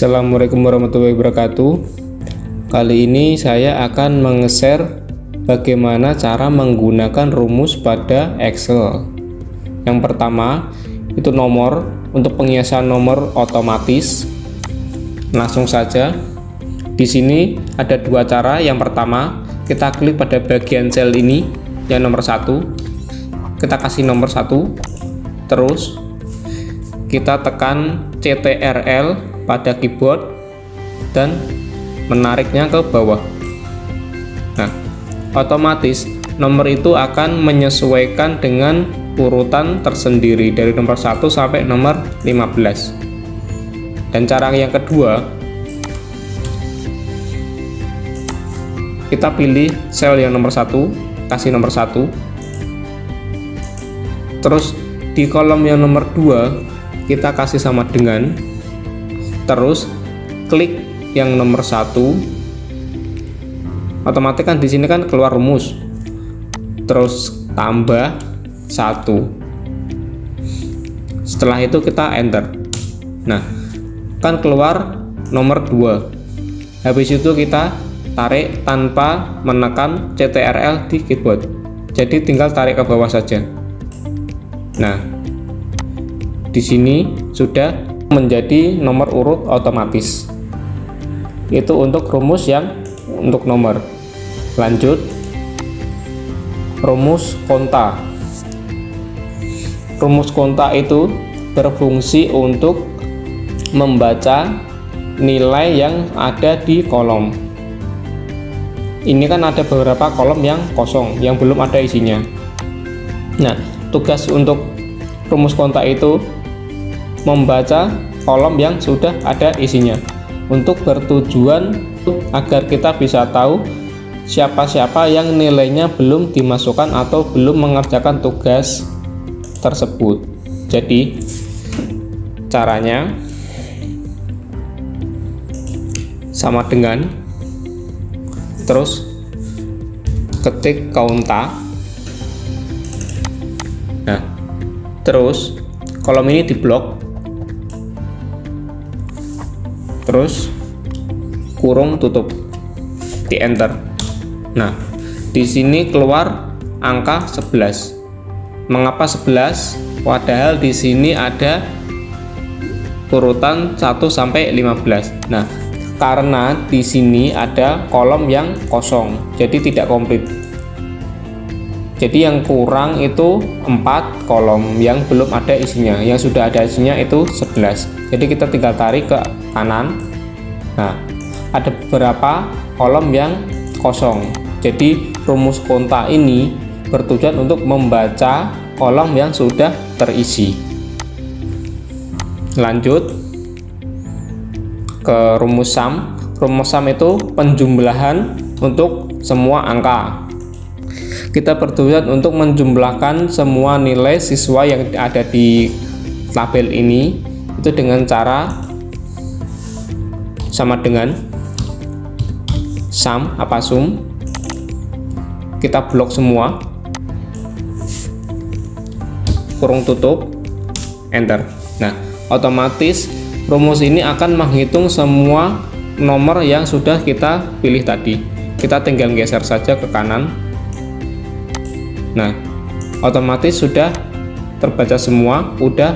Assalamualaikum warahmatullahi wabarakatuh. Kali ini saya akan meng-share bagaimana cara menggunakan rumus pada Excel. Yang pertama itu nomor, untuk pengisian nomor otomatis. Langsung saja. Di sini ada dua cara. Yang pertama, kita klik pada bagian sel ini yang nomor 1. Kita kasih nomor 1. Terus kita tekan CTRL pada keyboard dan menariknya ke bawah. Nah, otomatis nomor itu akan menyesuaikan dengan urutan tersendiri dari nomor 1 sampai nomor 15. Dan cara yang kedua, kita pilih sel yang nomor 1, kasih nomor 1. Terus di kolom yang nomor 2 kita kasih sama dengan, terus klik yang nomor 1. Otomatis kan di sini kan keluar rumus, terus tambah 1. Setelah itu kita enter. Nah, kan keluar nomor 2. Habis itu kita tarik tanpa menekan CTRL di keyboard, jadi tinggal tarik ke bawah saja. Nah, di sini sudah menjadi nomor urut otomatis. Itu untuk rumus yang untuk nomor. Lanjut, rumus konta. Rumus konta itu berfungsi untuk membaca nilai yang ada di kolom. Ini kan ada beberapa kolom yang kosong, yang belum ada isinya. Nah, tugas untuk rumus konta itu membaca kolom yang sudah ada isinya, untuk bertujuan agar kita bisa tahu siapa-siapa yang nilainya belum dimasukkan atau belum mengerjakan tugas tersebut. Jadi caranya sama dengan, terus ketik konta. Nah, terus kolom ini diblok, terus kurung tutup, di enter. Nah, di sini keluar angka 11. Mengapa 11? Padahal di sini ada urutan 1 sampai 15. Nah, karena di sini ada kolom yang kosong, jadi tidak komplit. Jadi yang kurang itu 4 kolom yang belum ada isinya, yang sudah ada isinya itu 11. Jadi kita tinggal tarik ke kanan. Nah, ada beberapa kolom yang kosong. Jadi rumus konta ini bertujuan untuk membaca kolom yang sudah terisi. Lanjut ke rumus sum. Rumus sum itu penjumlahan untuk semua angka. Kita bertujuan untuk menjumlahkan semua nilai siswa yang ada di tabel ini itu dengan cara sama dengan sum. Apa sum? Kita blok semua, kurung tutup, enter. Nah, otomatis rumus ini akan menghitung semua nomor yang sudah kita pilih tadi. Kita tinggal geser saja ke kanan. Nah, otomatis sudah terbaca semua, udah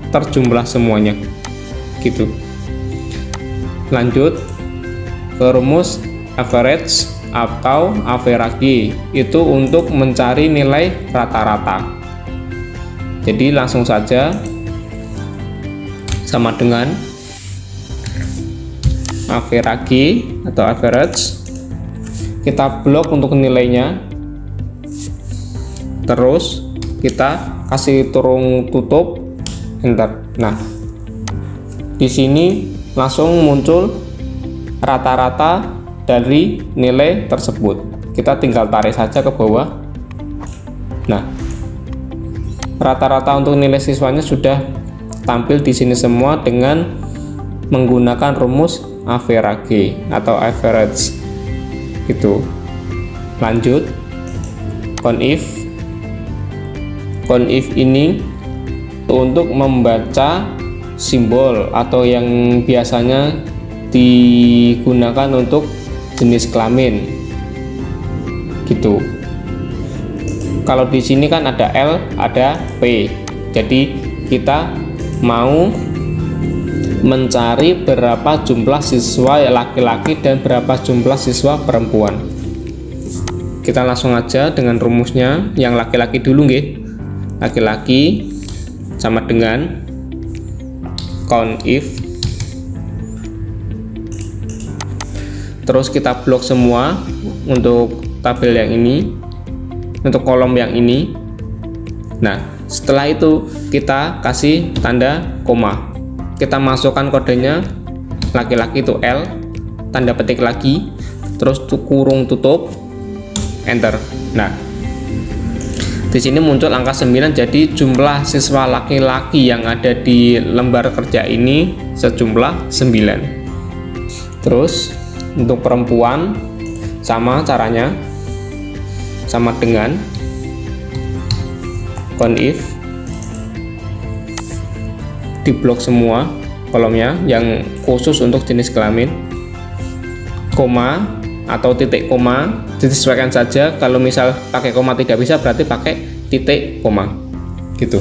terjumlah semuanya gitu. Lanjut ke rumus average atau average, itu untuk mencari nilai rata-rata. Jadi langsung saja sama dengan average atau average, kita blok untuk nilainya, terus kita kasih kurung tutup, enter. Nah, di sini langsung muncul rata-rata dari nilai tersebut. Kita tinggal tarik saja ke bawah. Nah, rata-rata untuk nilai siswanya sudah tampil di sini semua dengan menggunakan rumus average atau average gitu. Lanjut, conif ini untuk membaca simbol atau yang biasanya digunakan untuk jenis kelamin gitu. Kalau di sini kan ada L, ada P. Jadi kita mau mencari berapa jumlah siswa laki-laki dan berapa jumlah siswa perempuan. Kita langsung aja dengan rumusnya. Yang laki-laki dulu nggih. Laki-laki sama dengan count if, terus kita blok semua untuk tabel yang ini, untuk kolom yang ini. Nah, setelah itu kita kasih tanda koma, kita masukkan kodenya. Laki-laki itu L, tanda petik lagi, terus kurung tutup, enter. Nah, di sini muncul angka 9, jadi jumlah siswa laki-laki yang ada di lembar kerja ini sejumlah 9. Terus untuk perempuan sama caranya, sama dengan count if, diblok semua kolomnya yang khusus untuk jenis kelamin, koma atau titik koma disesuaikan saja. Kalau misal pakai koma tidak bisa, berarti pakai titik koma gitu.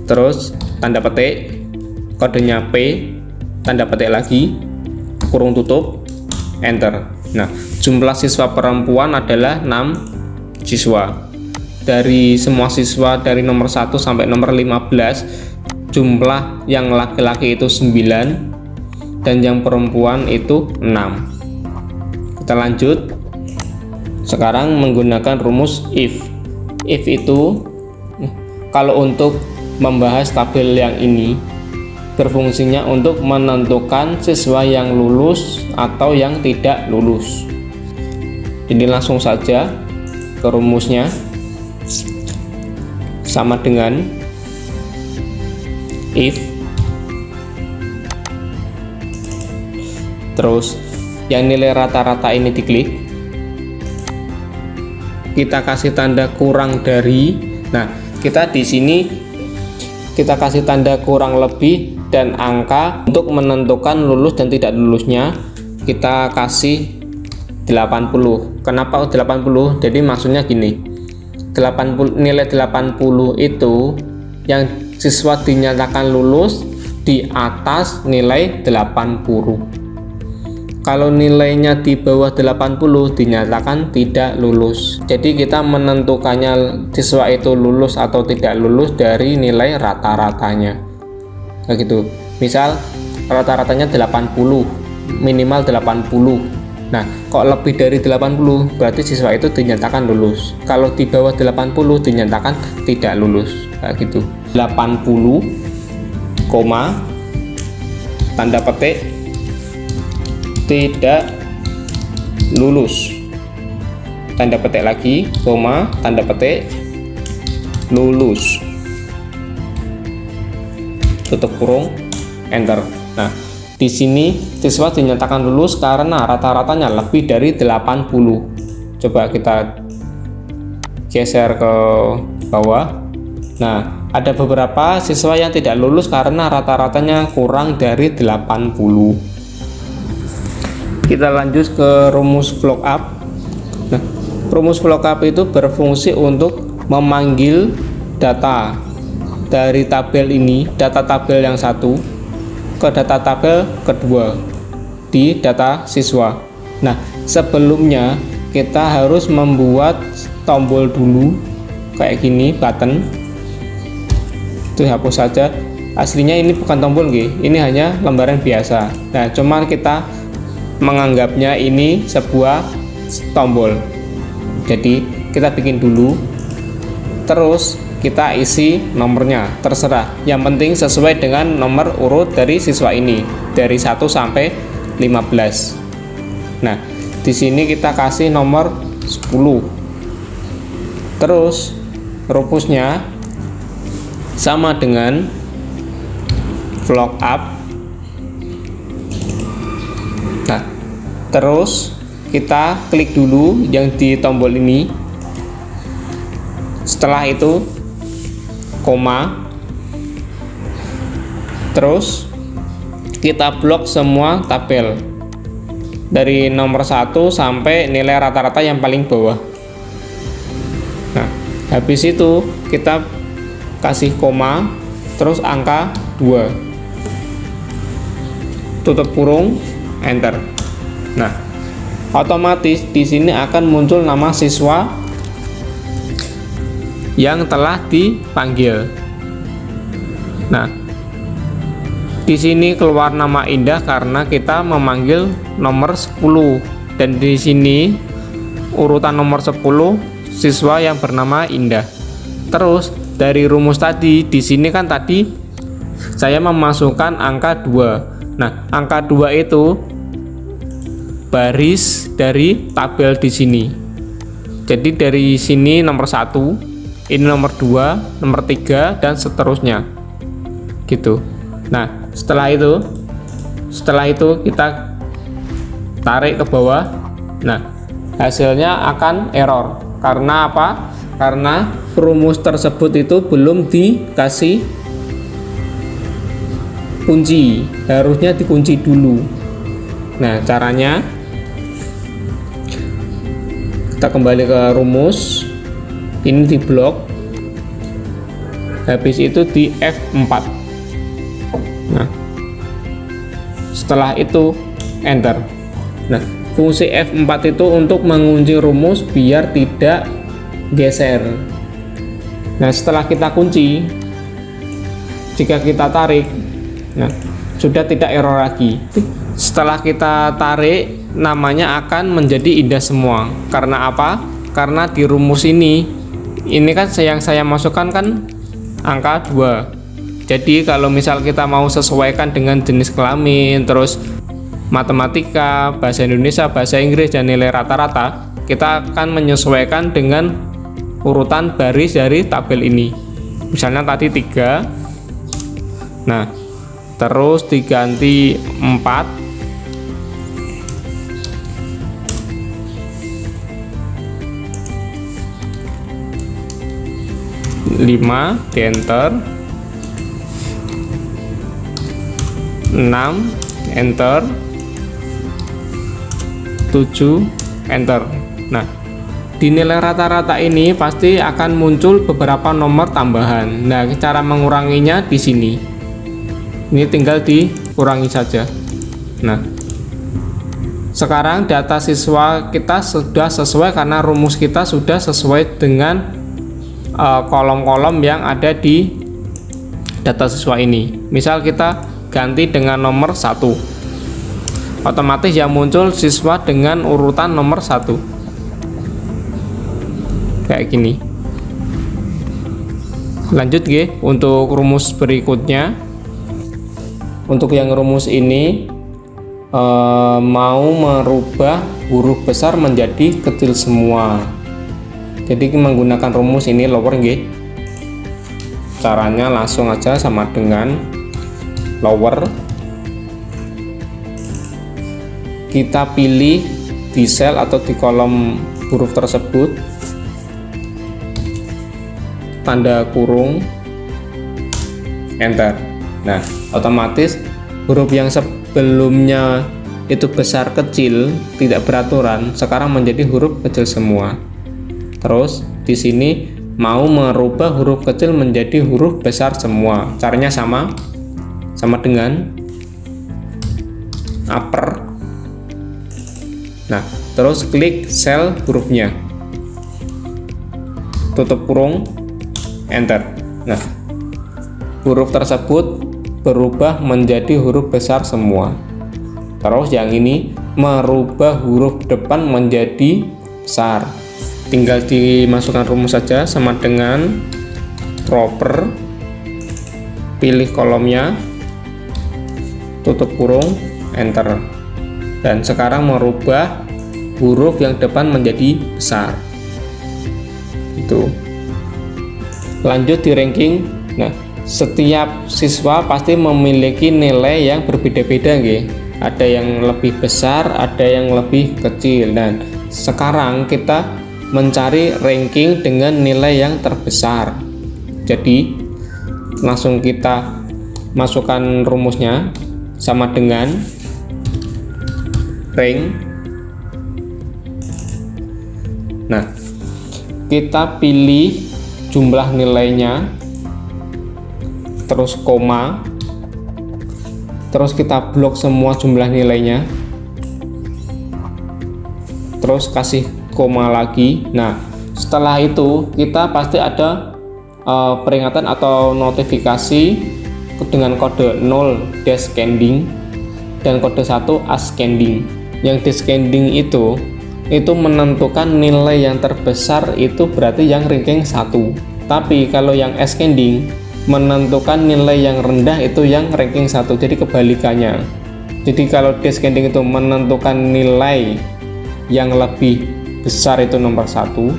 Terus tanda petik, kodenya P, tanda petik lagi, kurung tutup, enter. Nah, jumlah siswa perempuan adalah 6 siswa. Dari semua siswa dari nomor 1 sampai nomor 15, jumlah yang laki-laki itu 9 dan yang perempuan itu 6. Kita lanjut. Sekarang menggunakan rumus if. If itu kalau untuk membahas tabel yang ini berfungsinya untuk menentukan siswa yang lulus atau yang tidak lulus. Jadi langsung saja ke rumusnya, sama dengan if, terus yang nilai rata-rata ini diklik, kita kasih tanda kurang dari. Nah, kita di sini kita kasih tanda kurang lebih dan angka untuk menentukan lulus dan tidak lulusnya. Kita kasih 80. Kenapa 80? Jadi maksudnya gini, 80, nilai 80 itu yang siswa dinyatakan lulus di atas nilai 80. Kalau nilainya di bawah 80 dinyatakan tidak lulus. Jadi kita menentukannya siswa itu lulus atau tidak lulus dari nilai rata-ratanya. Kayak gitu. Misal rata-ratanya 80, minimal 80. Nah, kok lebih dari 80 berarti siswa itu dinyatakan lulus. Kalau di bawah 80 dinyatakan tidak lulus. Kayak gitu. 80, koma, tanda petik, tidak lulus, tanda petik lagi, koma, tanda petik, lulus, tutup kurung, enter. Nah, di sini siswa dinyatakan lulus karena rata-ratanya lebih dari 80. Coba kita geser ke bawah. Nah, ada beberapa siswa yang tidak lulus karena rata-ratanya kurang dari 80. Kita lanjut ke rumus block up. Nah, rumus block up itu berfungsi untuk memanggil data dari tabel ini, data tabel yang satu, ke data tabel kedua di data siswa. Nah, sebelumnya kita harus membuat tombol dulu kayak gini, button. Itu hapus saja. Aslinya ini bukan tombol nggih, ini hanya lembaran biasa. Nah, cuman kita menganggapnya ini sebuah tombol. Jadi kita bikin dulu, terus kita isi nomornya, terserah. Yang penting sesuai dengan nomor urut dari siswa ini, dari 1 sampai 15. Nah, di sini kita kasih nomor 10. Terus rumusnya sama dengan block up. Nah, terus kita klik dulu yang di tombol ini. Setelah itu koma, Terus kita blok semua tabel dari nomor 1 sampai nilai rata-rata yang paling bawah. Nah, habis itu kita kasih koma, terus angka 2, tutup kurung, enter. Nah, otomatis di sini akan muncul nama siswa yang telah dipanggil. Nah, di sini keluar nama Indah karena kita memanggil nomor 10, dan di sini urutan nomor 10 siswa yang bernama Indah. Terus dari rumus tadi, di sini kan tadi saya memasukkan angka 2. Nah, angka 2 itu baris dari tabel di sini. Jadi dari sini nomor 1, ini nomor 2, nomor 3, dan seterusnya. Gitu. Nah, setelah itu kita tarik ke bawah. Nah, hasilnya akan error. Karena apa? Karena rumus tersebut itu belum dikasih kunci, harusnya dikunci dulu. Nah, caranya kita kembali ke rumus, ini di blok, habis itu di F4. Nah, setelah itu enter. Nah, fungsi F4 itu untuk mengunci rumus biar tidak geser. Nah, setelah kita kunci, jika kita tarik, nah, sudah tidak error lagi. Setelah kita tarik, namanya akan menjadi Indah semua. Karena apa? Karena di rumus ini kan yang saya masukkan kan angka 2. Jadi kalau misal kita mau sesuaikan dengan jenis kelamin, terus matematika, bahasa Indonesia, bahasa Inggris, dan nilai rata-rata, kita akan menyesuaikan dengan urutan baris dari tabel ini. Misalnya tadi 3, nah terus diganti 4, 5, di enter, 6, enter, 7, enter. Nah, di nilai rata-rata ini pasti akan muncul beberapa nomor tambahan. Nah, cara menguranginya di sini. Ini tinggal dikurangi saja. Nah, sekarang data siswa kita sudah sesuai karena rumus kita sudah sesuai dengan kolom-kolom yang ada di data siswa ini. Misal kita ganti dengan nomor 1, otomatis yang muncul siswa dengan urutan nomor 1 kayak gini. Lanjut untuk rumus berikutnya. Untuk yang rumus ini mau merubah huruf besar menjadi kecil semua. Jadi menggunakan rumus ini lower caranya langsung aja sama dengan lower, kita pilih di sel atau di kolom huruf tersebut tanda kurung, enter. Nah, otomatis huruf yang sebelumnya itu besar kecil tidak beraturan sekarang menjadi huruf kecil semua. Terus di sini mau merubah huruf kecil menjadi huruf besar semua. Caranya sama dengan upper. Nah, terus klik sel hurufnya, tutup kurung, enter. Nah, huruf tersebut berubah menjadi huruf besar semua. Terus yang ini merubah huruf depan menjadi besar. Tinggal dimasukkan rumus saja sama dengan proper, pilih kolomnya, tutup kurung, enter. Dan sekarang merubah huruf yang depan menjadi besar. Itu. Lanjut di ranking. Nah, setiap siswa pasti memiliki nilai yang berbeda-beda, ada yang lebih besar, ada yang lebih kecil. Dan sekarang kita mencari ranking dengan nilai yang terbesar. Jadi langsung kita masukkan rumusnya sama dengan ring. Nah, kita pilih jumlah nilainya, terus koma, terus kita blok semua jumlah nilainya, terus kasih koma lagi. Nah, setelah itu kita pasti ada peringatan atau notifikasi dengan kode 0 descending dan kode 1 ascending. Yang descending itu menentukan nilai yang terbesar, itu berarti yang ranking 1. Tapi kalau yang ascending menentukan nilai yang rendah, itu yang ranking 1. Jadi kebalikannya. Jadi kalau descending itu menentukan nilai yang lebih besar, itu nomor 1.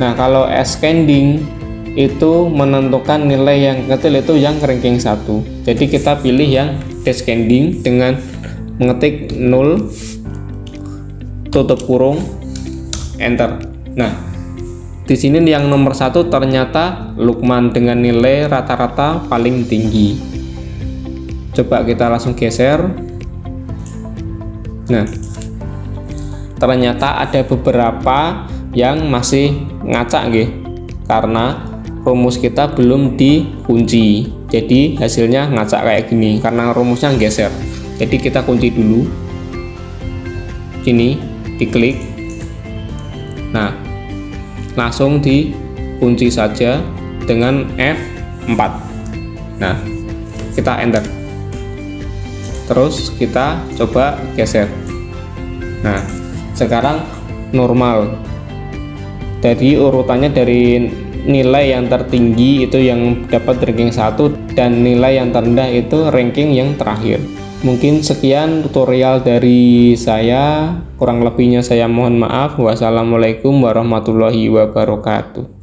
Nah, kalau ascending itu menentukan nilai yang kecil, itu yang ranking 1. Jadi kita pilih yang descending dengan mengetik 0 tutup kurung enter. Nah, di sini yang nomor 1 ternyata Lukman dengan nilai rata-rata paling tinggi. Coba kita langsung geser. Nah, ternyata ada beberapa yang masih ngacak nggih, karena rumus kita belum dikunci. Jadi hasilnya ngacak kayak gini karena rumusnya geser. Jadi kita kunci dulu. Ini diklik. Nah, langsung dikunci saja dengan F4. Nah, kita enter. Terus kita coba geser. Nah, sekarang normal. Jadi urutannya dari nilai yang tertinggi itu yang dapat ranking 1, dan nilai yang terendah itu ranking yang terakhir. Mungkin sekian tutorial dari saya, kurang lebihnya saya mohon maaf. Wassalamualaikum warahmatullahi wabarakatuh.